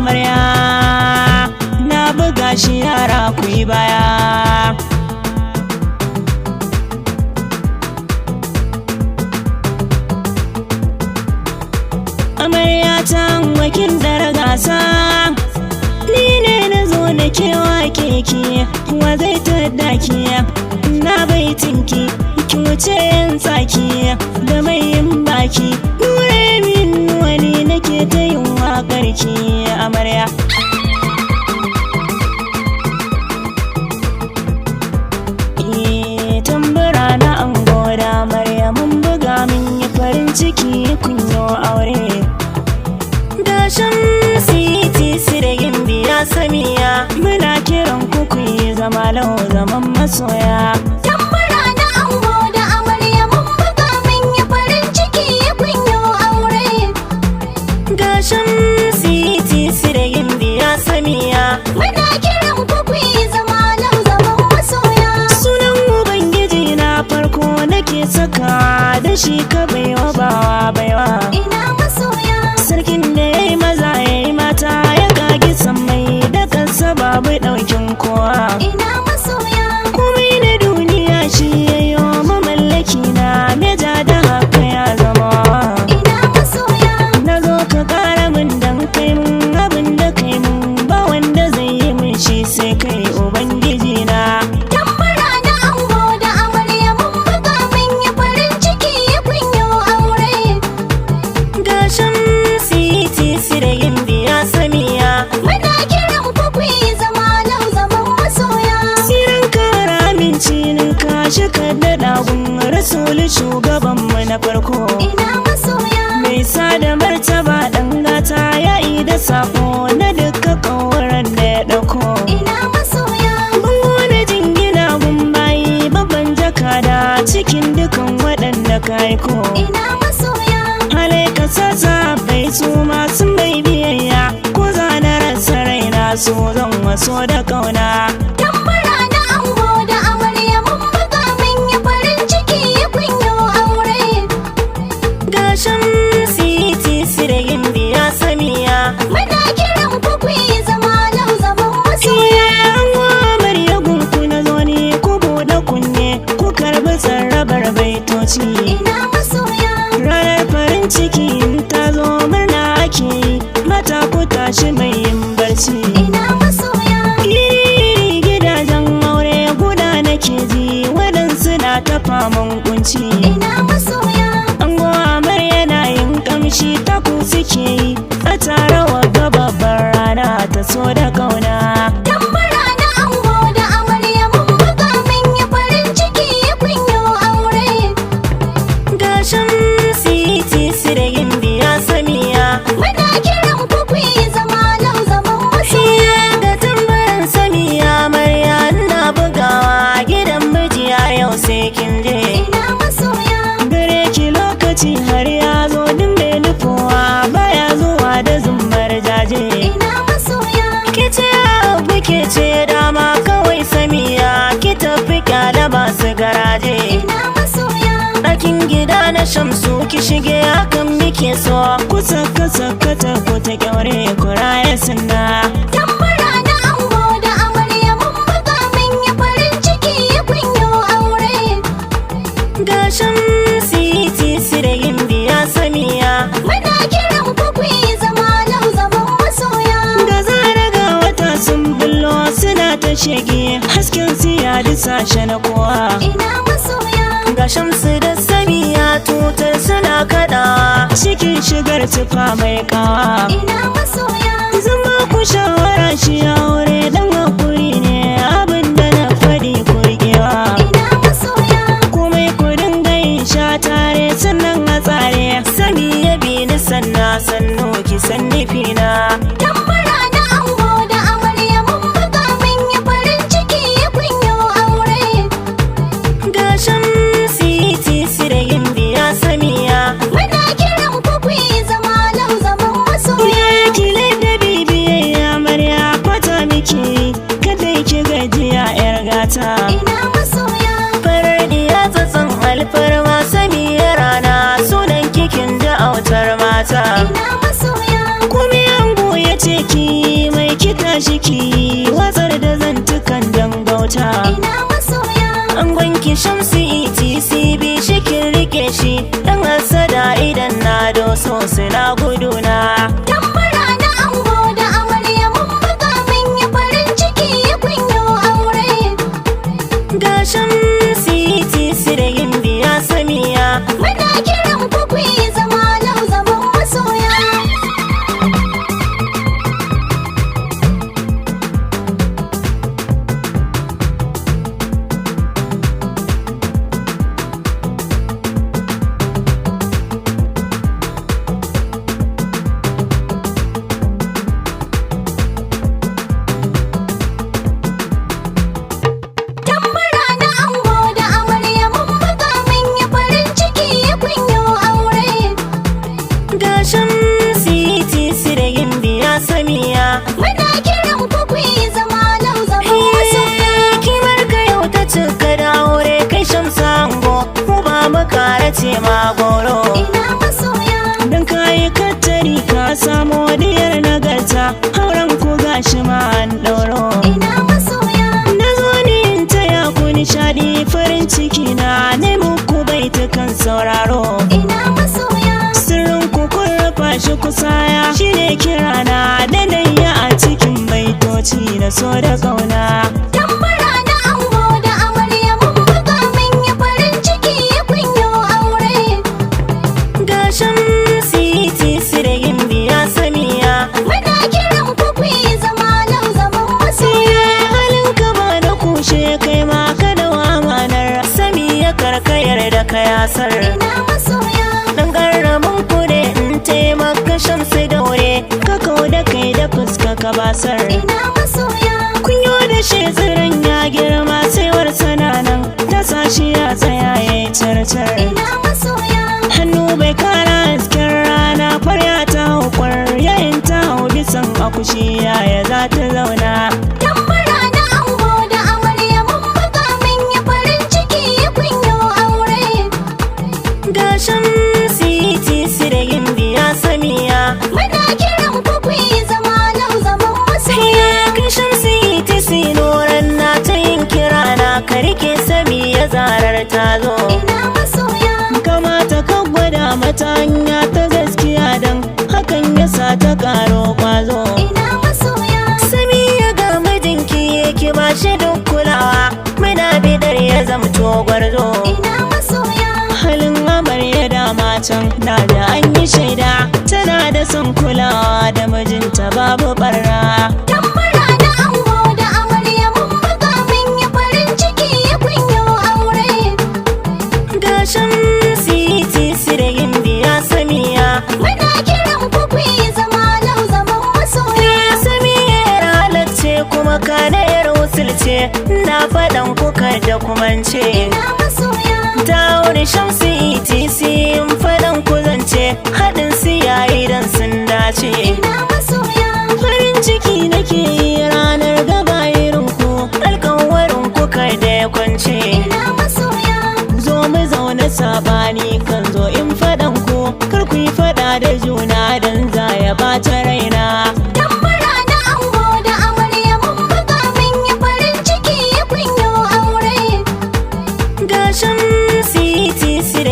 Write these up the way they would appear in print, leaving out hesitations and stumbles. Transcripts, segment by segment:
amarya na buga shi yara ku yi baya. Amarya ta wakin dara gasa, ni ne na zo da kewa keke, wa zai tada ki na baitinki, ki wuce yan tsaki da mai yin baki. Nura M Inuwa ne nake ta yin waƙar ki amarya. Tambura na ango da amarya mun buga min yi farin ciki kun yi aure. Da Shamsu E.T.C da Samiyya muna kiran ku ku yi zama lau zaman masoya. Tambura na ango da amarya mun buga min yi farin ciki kun yi aure. Ga Shamsu E.T.C da Samiyya muna kiran ku ku yi zama lau zaman masoya. Sunan Ubangiji na farko nake saka da shi ka baiwa bawa baiwa. Ina masoya Sarkin da ya yi maza ya yi mata ya kagi sammai da kansa babu ɗaukin kowa. ina masoya Komai na duniya shi ya yi wa mamallaki na meja da haka ya zama. ina masoya Na zo ka ƙara min dan kai mun abin da kai mun ba wanda zai yi min shi sai kai Ubangiji na. Tambura na ango da amarya mun buga min yi farin ciki kun yi aure. Ga Shamsu E.T.C da Samiyya Muna kiran ku ku yi zama lau zaman masoya. siran kara aminci ninka shi ka daɗa gun rasuli shugabanmu na farko. Ina masoya Mai sada martaba ɗan gata ya yi da sako na duka ƙauren da ya ɗauko. ina masoya Bango na jingina gun bayi babban jakada cikin dukan waɗanda ka aiko. ina masoya Alaika sassa bai su masu mai biyayya ko zana rasa raina su zan waso da ƙauna. Tambura na ango da amarya mun buga min yi farin ciki kun yi aure. Ga Shamsu E.T.C da Samiyya Muna kiran ku ku yi zama lau zaman masoya. Ango amarya gunku na zo ne ku buɗe kunne ku karɓi tsarrabar baitoci. Ina masoya Ranar farin ciki in ta zo murna ake yi mata ku tashi mai yin barci. ina masoya Iri gidajen aure guda nake ji waɗansu na ta faman kunci. ina masoya Ango amarya na yin kamshi ta ku suke yi a tare wa babbar rana ta so da ƙauna. Tambura na ango da amarya mun buga min yi farin ciki kun yi aure. Ga Shamsu E.T.C da Samiyya Muna kiran ku ku yi zama lau zaman masoya. da tambarin Samiyya amarya na bugawa gidan miji a yau sai kin je. Ina masoya Gare ki lokaci har ya zo din bai nufowa baya zuwa da zummar jaje. ina masoya Ki ce abu ke ce dama kawai Samiyya ki tafi kyale masu garaje. ina masoya Ɗakin gida na Shamsu ki shige hakan muke so ku saka sakata ku ta kyaure ku raya sunna. Tambura na ango da amarya mun buga min yi farin ciki kun yi aure. Ga Shamsu E.T.C da Samiyya Muna kiran ku ku yi zama lau zaman masoya. da zara ga wata sun bullo suna ta shege hasken su ya disashe na kowa. Ina masoya Ga Shamsu da Samiyya tutar suna kaɗawa cikin shigar tufa mai kawa. ina masoya Zan ba ku shawara shi aure dan hakuri ne abin da na faɗi ku riƙewa. ina masoya Komai ku dinga yin sha tare sannan a tsare Samiyya bi ni sanna sannu ki san nufina. Tambura na ango da amarya mun buga min yi farin ciki kun yi aure. Ga Shamsu E.T.C da Samiyya Muna kiran ku ku yi zama lau zaman masoya. kile da bibiyayya amarya fata miki kada ki gajiya yar gata. Ina masoya Farar diya tsatson alfarma Samiyya rana sunan kikin da autar mata. ina masoya Kuma ango ya tashi ki watsar da zantukan dangauta. ina masoya, An gwanki Shamsu E.T.C bi shi kin rike shi, dan hasada idan na doso suna guduna. tambura na ango da amarya mun buga mun yi farin ciki kun yi aure. Ga Shamsu E.T.C da Samiyya, Muna kiran ku ku yi zama lau zaman masoya. Tambura na ango da amarya mun buga mun yi farin ciki kun yi aure. ga Shamsu E.T.C da Samiyya. Muna kiran ku ku yi zama lau zaman masoya. Kimar ka yau ta cika da aure kai Shamsu ango, mu ba mu kara ce ma goro. Ina masoya, Dan kayi kattari ka samu diyar nagarta, auren ku gashi ma an ɗauro. ina masoya, Na zo ni in taya ku nishaɗi farin ciki na ne muku baitukan sauraro. ina masoya, Sirrin ku kun rufa shi kusaya shine kirana da nayya a cikin baitoci na so da ƙauna. tambura na ango da amarya mun buga mun yi farin ciki kun yi aure. Ga Shamsu E.T.C da Samiyya. Muna kiran ku ku yi zama lau zaman masoya. Halin ka ba da kushe kai ma ka da amanar Samiyya karkayar da ka yasar. Ina masoya, Dan garramin ku ne in taimaka Shamsu daure ka kau da kai da fuska ka basar. ina masoya, Kunyo da shi tsirin ya girma saiwar sananan ta sashi ya tsaya ya yi carcar. ina masoya, Hannu bai kara hasken rana farya ta hukwar yayin ta hau bisan akushi yaya za ta zauna. tambura na ango da amarya mun buga mun yi farin ciki kun yi aure. Ga Shamsu E.T.C da Samiyya. Muna kiran ku ku yi zama lau zaman masoya. Kai Shamsu E.T.C Nuran na ta yin kira na ka rike Samiyya zarar ta zo. Ina masoya, Kamata ka gwada mata hanya ta gaskiya dan hakan ya sa ta karo kwazo. ina masoya, Samiyya ga mijinki yake ba shi duk kulawa, muna bidar ya zamto gwarzo. ina masoya, Halin amarya da matan na da an yi shaida, tana da son kulawa da mijinta babu barna. tambura na ango da amarya mun buga mun yi farin ciki kun yi aure. Ga Shamsu E.T.C da Samiyya. Muna kiran ku ku yi zama lau zaman masoya. Samiyyar halarce kuma kanayar wusulce, na faɗan kuka da kumance. Ina masoya, Ta wuri Shamsu E.T.C in faɗan kuzance, haɗin su yayi dan sun dace. ina masoya, Farin ciki nake yi ranar gaba irin ku, alkawarin kuka da ya kwance. ina masoya, Zo mu zaune sabani kan zo in faɗan ku, kar ku yi faɗa da juna dan za ya ɓata raina. tambura na ango da amarya mun buga mun yi farin ciki kun yi aure. Ga Shamsu E.T.C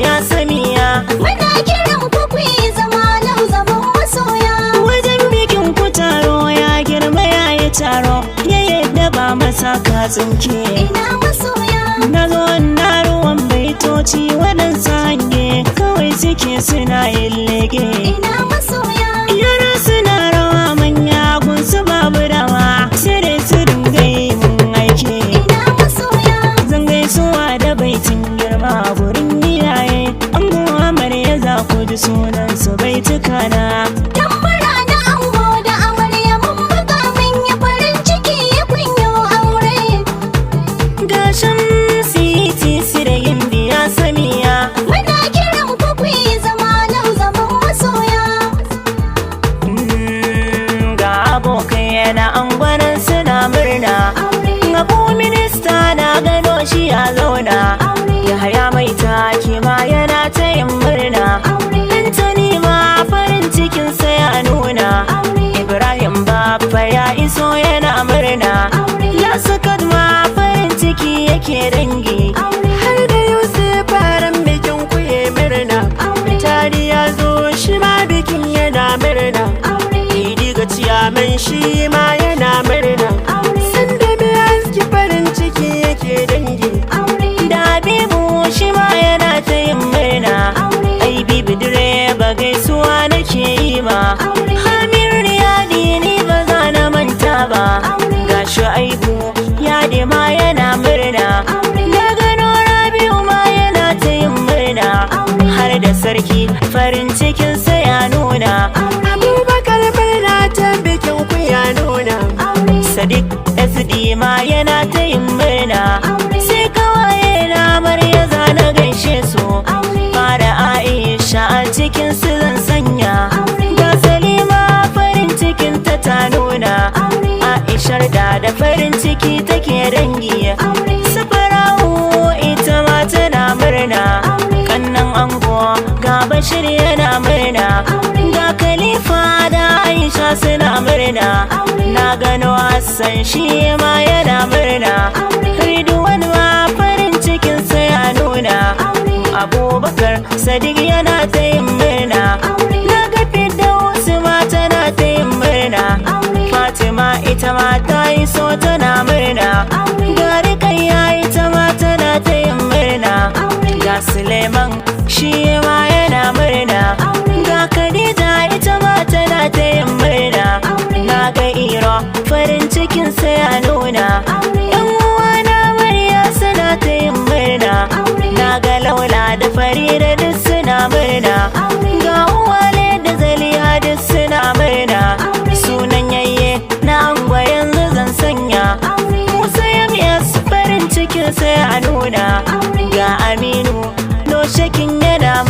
da Samiyya. Muna kiran ku ku yi zama lau zaman masoya. Wajen bikin ku taro ya girma ya yi taro, ya yadda ba masa ka tsinke. Ina masoya, Na zo na ruwan baitoci waɗansu hange kawai suke suna yin lege. ina masoya, Yara suna rawa manya gunsu babu dama, sai dai su dinga yi mun aiki. ina masoya, Zan gaisuwa da baitin girma gurin iyaye, ango amarya za ku ji sunansu baituka na. tambura na ango da amarya mun buga mun yi farin ciki kun yi aure. Ga Shamsu E.T.C da Samiyya. Muna kiran ku ku yi zama lau murna, Idi ga ciyaman shi ma yana murna, sanda mai aski farin ciki yake dangi, da Habibu shi ma yana ta yin murna, ai bibi direba gaisuwa nake yi ma, Hamir Riyadi ni ba za na manta ba, ga Shu'aibu Yadi ma yana murna, na gano Rabi'u ma yana ta yin murna, har da sarki farin cikinsa ya nuna, Abubakar murna ta bikin ku ya nuna, Sadiq SD ma yana ta yin murna, sai kawaye na Amarya za na gaishe su, fara Aisha a cikin su zan sanya, ga Salima farin cikin ta nuna, Aishar da farin ciki take dangi, Safara'u ita ma tana murna, kannan ango ga Bashir yana murna, ga Khalifa da Aisha suna murna, na gano Hassan shi ma yana murna, Ridwan ma farin cikinsa ya nuna, Abubakar Sadiq yana ta yin murna, na ga Firdausu ma tana ta yin murna, Fatima ita ma ta yi so tana murna, ga Rukayya ita ma tana ta yin murna, ga Suleiman shi ma yana murna, ga Khadija ita ma tana ta yin murna, na ga Iro farin cikinsa ya nuna, yan uwana Amarya suna ta yin murna, na ga Laula da Farida duk suna murna, ga Uwale da Zaliha duk suna murna, sunan yayye na ango yanzu zan sanya, Musa Yamiyas farin cikinsa ya nuna, ga Aminu Noshakin yana